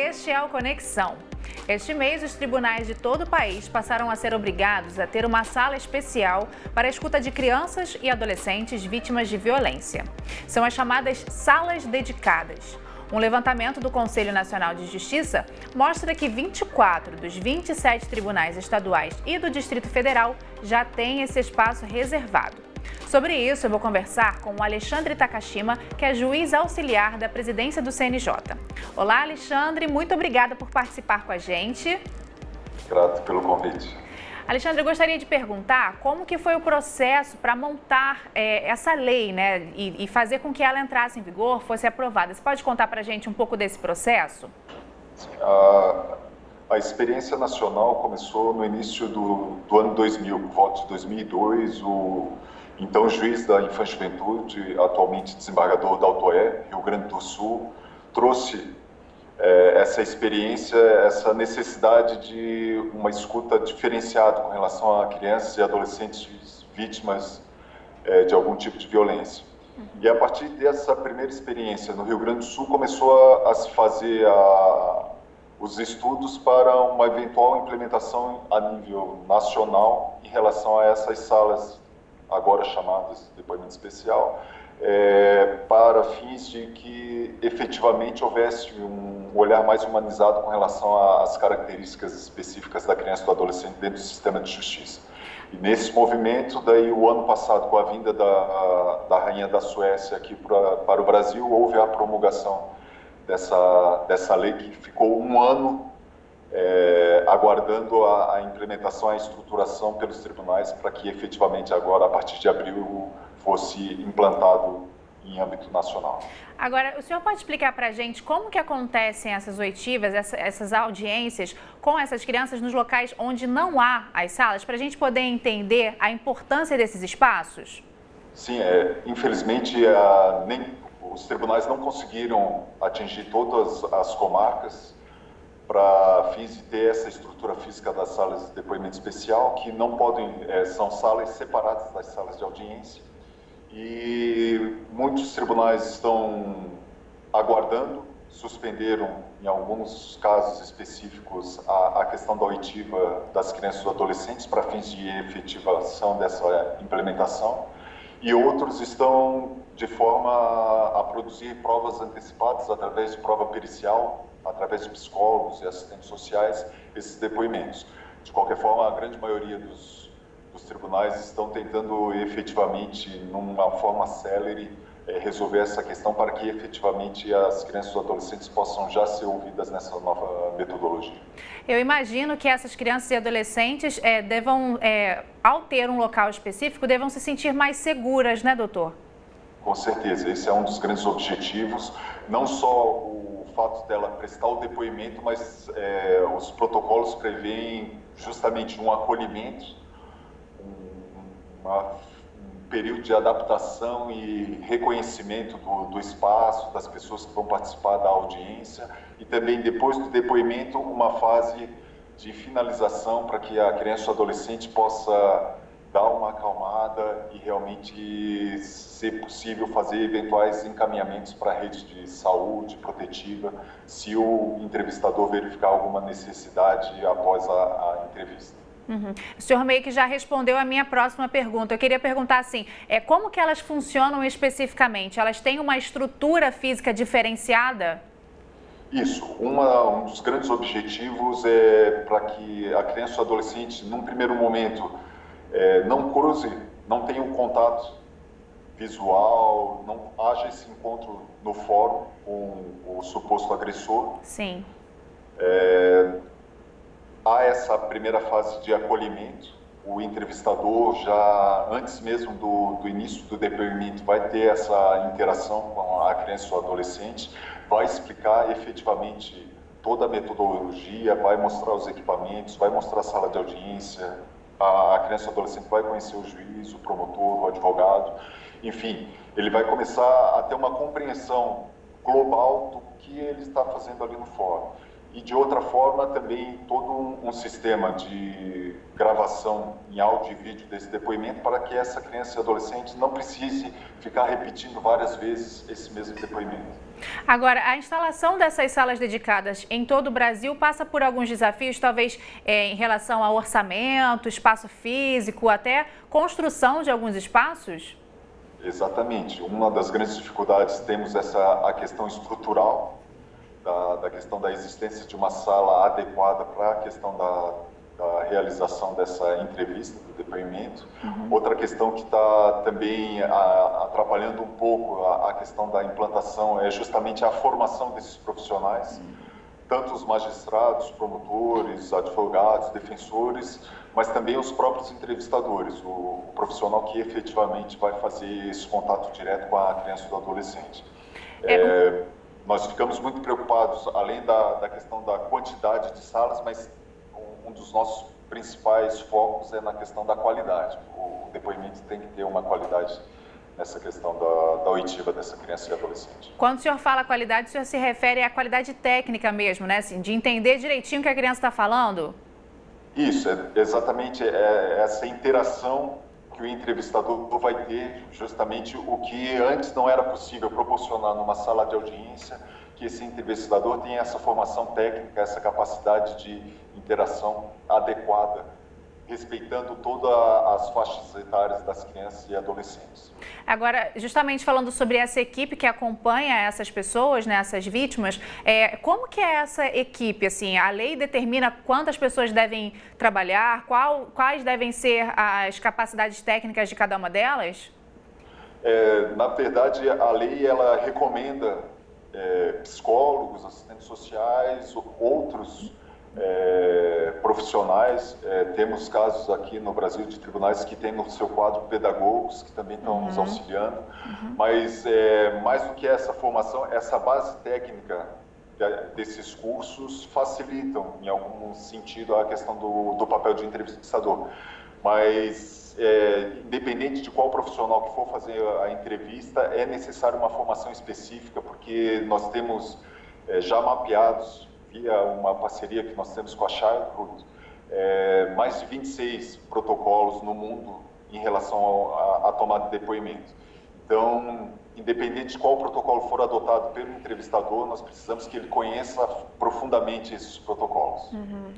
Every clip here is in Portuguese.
este é o Conexão. Este mês, os tribunais de todo o país passaram a ser obrigados a ter uma sala especial para a escuta de crianças e adolescentes vítimas de violência. São as chamadas salas dedicadas. Um levantamento do Conselho Nacional de Justiça mostra que 24 dos 27 tribunais estaduais e do Distrito Federal já têm esse espaço reservado. Sobre isso, eu vou conversar com o Alexandre Takashima, que é juiz auxiliar da presidência do CNJ. Olá, Alexandre, muito obrigada por participar com a gente. Grato pelo convite. Alexandre, eu gostaria de perguntar como que foi o processo para montar essa lei, né, e fazer com que ela entrasse em vigor, fosse aprovada. Você pode contar para a gente um pouco desse processo? A experiência nacional começou no início do ano 2000, por volta de 2002, então juiz da Infância e Juventude, atualmente desembargador da Auto-E, Rio Grande do Sul, trouxe essa experiência, essa necessidade de uma escuta diferenciada com relação a crianças e adolescentes vítimas de algum tipo de violência. E a partir dessa primeira experiência no Rio Grande do Sul começou a se fazer os estudos para uma eventual implementação a nível nacional em relação a essas salas agora chamadas de depoimento especial, para fins de que efetivamente houvesse um olhar mais humanizado com relação às características específicas da criança e do adolescente dentro do sistema de justiça. E nesse movimento, daí o ano passado, com a vinda da Rainha da Suécia aqui para o Brasil, houve a promulgação dessa lei que ficou um ano aguardando a implementação, a estruturação pelos tribunais para que efetivamente agora, a partir de abril, fosse implantado em âmbito nacional. Agora, o senhor pode explicar para a gente como que acontecem essas oitivas, essas audiências com essas crianças nos locais onde não há as salas, para a gente poder entender a importância desses espaços? Sim, infelizmente os tribunais não conseguiram atingir todas as comarcas para fins de ter essa estrutura física das salas de depoimento especial, que não podem, são salas separadas das salas de audiência, e muitos tribunais estão aguardando, suspenderam em alguns casos específicos a questão da oitiva das crianças e adolescentes para fins de efetivação dessa implementação, e outros estão de forma a produzir provas antecipadas através de prova pericial, através de psicólogos e assistentes sociais, esses depoimentos. De qualquer forma, a grande maioria dos tribunais estão tentando efetivamente, numa forma célere, resolver essa questão para que efetivamente as crianças e os adolescentes possam já ser ouvidas nessa nova metodologia. Eu imagino que essas crianças e adolescentes ao ter um local específico, devam se sentir mais seguras, né, doutor? Com certeza, esse é um dos grandes objetivos, não só o fato dela prestar o depoimento, mas os protocolos prevêem justamente um acolhimento, um período de adaptação e reconhecimento do espaço, das pessoas que vão participar da audiência, e também depois do depoimento uma fase de finalização para que a criança ou adolescente possa dar uma acalmada e realmente ser possível fazer eventuais encaminhamentos para a rede de saúde protetiva, se o entrevistador verificar alguma necessidade após a entrevista. Uhum. O senhor meio que já respondeu a minha próxima pergunta. Eu queria perguntar assim, como que elas funcionam especificamente? Elas têm uma estrutura física diferenciada? Isso. Um dos grandes objetivos é para que a criança ou adolescente, num primeiro momento, não cruze, não tenha um contato visual, não haja esse encontro no fórum com o suposto agressor. Sim. Há essa primeira fase de acolhimento, o entrevistador já, antes mesmo do início do depoimento, vai ter essa interação com a criança ou adolescente, vai explicar efetivamente toda a metodologia, vai mostrar os equipamentos, vai mostrar a sala de audiência, a criança ou adolescente vai conhecer o juiz, o promotor, o advogado, enfim, ele vai começar a ter uma compreensão global do que ele está fazendo ali no fórum. E de outra forma também todo um sistema de gravação em áudio e vídeo desse depoimento para que essa criança e adolescente não precise ficar repetindo várias vezes esse mesmo depoimento. Agora, a instalação dessas salas dedicadas em todo o Brasil passa por alguns desafios, talvez em relação ao orçamento, espaço físico, até construção de alguns espaços? Exatamente. Uma das grandes dificuldades temos a questão estrutural, da questão da existência de uma sala adequada para a questão da realização dessa entrevista, do depoimento. Outra questão que está também atrapalhando um pouco a questão da implantação é justamente a formação desses profissionais, tanto os magistrados, promotores, advogados, defensores, mas também os próprios entrevistadores, o profissional que efetivamente vai fazer esse contato direto com a criança ou do adolescente. Nós ficamos muito preocupados, além da questão da quantidade de salas, mas um dos nossos principais focos é na questão da qualidade. O depoimento tem que ter uma qualidade nessa questão da oitiva dessa criança e adolescente. Quando o senhor fala qualidade, o senhor se refere à qualidade técnica mesmo, né? Assim, de entender direitinho o que a criança está falando? Isso, exatamente essa interação que o entrevistador vai ter, justamente o que antes não era possível proporcionar numa sala de audiência, que esse entrevistador tenha essa formação técnica, essa capacidade de interação adequada, respeitando todas as faixas etárias das crianças e adolescentes. Agora, justamente falando sobre essa equipe que acompanha essas pessoas, né, essas vítimas, como que é essa equipe? Assim, a lei determina quantas pessoas devem trabalhar, quais devem ser as capacidades técnicas de cada uma delas? Na verdade, a lei ela recomenda psicólogos, assistentes sociais, outros profissionais. Temos casos aqui no Brasil de tribunais que têm no seu quadro pedagogos que também estão nos auxiliando, mas mais do que essa formação, essa base técnica desses cursos facilitam em algum sentido a questão do papel de entrevistador, mas independente de qual profissional que for fazer a entrevista, é necessário uma formação específica, porque nós temos já mapeados, via uma parceria que nós temos com a Childhood, mais de 26 protocolos no mundo em relação à tomada de depoimento. Então, independente de qual protocolo for adotado pelo entrevistador, nós precisamos que ele conheça profundamente esses protocolos.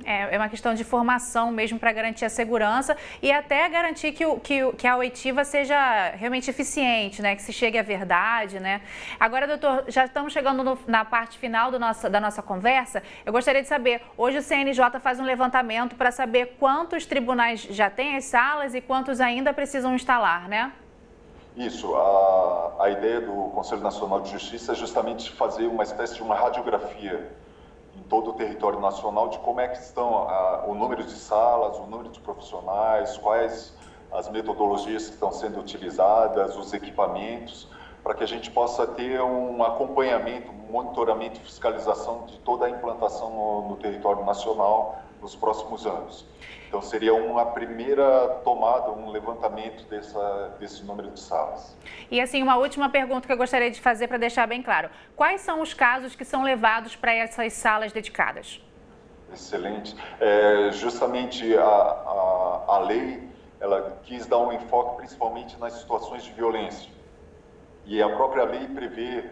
É uma questão de formação mesmo para garantir a segurança e até garantir que a oitiva seja realmente eficiente, né? Que se chegue à verdade, né? Agora, doutor, já estamos chegando na parte final da nossa conversa. Eu gostaria de saber, hoje o CNJ faz um levantamento para saber quantos tribunais já têm as salas e quantos ainda precisam instalar, né? Isso, a ideia do Conselho Nacional de Justiça é justamente fazer uma espécie de uma radiografia em todo o território nacional de como é que estão o número de salas, o número de profissionais, quais as metodologias que estão sendo utilizadas, os equipamentos, para que a gente possa ter um acompanhamento, um monitoramento e fiscalização de toda a implantação no território nacional nos próximos anos. Então, seria uma primeira tomada, um levantamento desse número de salas. E, assim, uma última pergunta que eu gostaria de fazer para deixar bem claro. Quais são os casos que são levados para essas salas dedicadas? Excelente. Justamente a lei, ela quis dar um enfoque principalmente nas situações de violência. E a própria lei prevê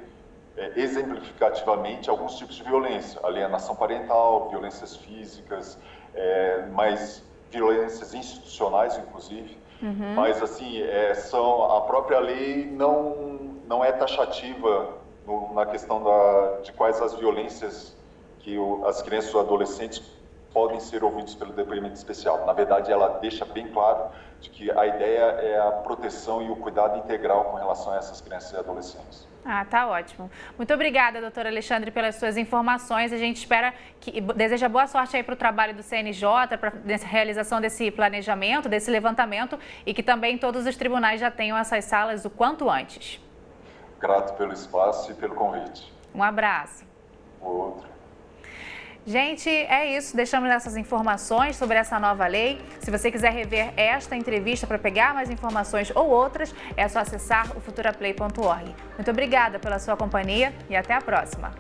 exemplificativamente alguns tipos de violência. Alienação parental, violências físicas, mas violências institucionais, inclusive, mas assim, a própria lei não é taxativa na questão de quais as violências que as crianças ou adolescentes podem ser ouvidos pelo depoimento especial. Na verdade, ela deixa bem claro de que a ideia é a proteção e o cuidado integral com relação a essas crianças e adolescentes. Tá ótimo. Muito obrigada, doutor Alexandre, pelas suas informações. A gente deseja boa sorte aí para o trabalho do CNJ, para a realização desse planejamento, desse levantamento e que também todos os tribunais já tenham essas salas o quanto antes. Grato pelo espaço e pelo convite. Um abraço. Outro. Gente, é isso. Deixamos essas informações sobre essa nova lei. Se você quiser rever esta entrevista para pegar mais informações ou outras, é só acessar o futuraplay.org. Muito obrigada pela sua companhia e até a próxima.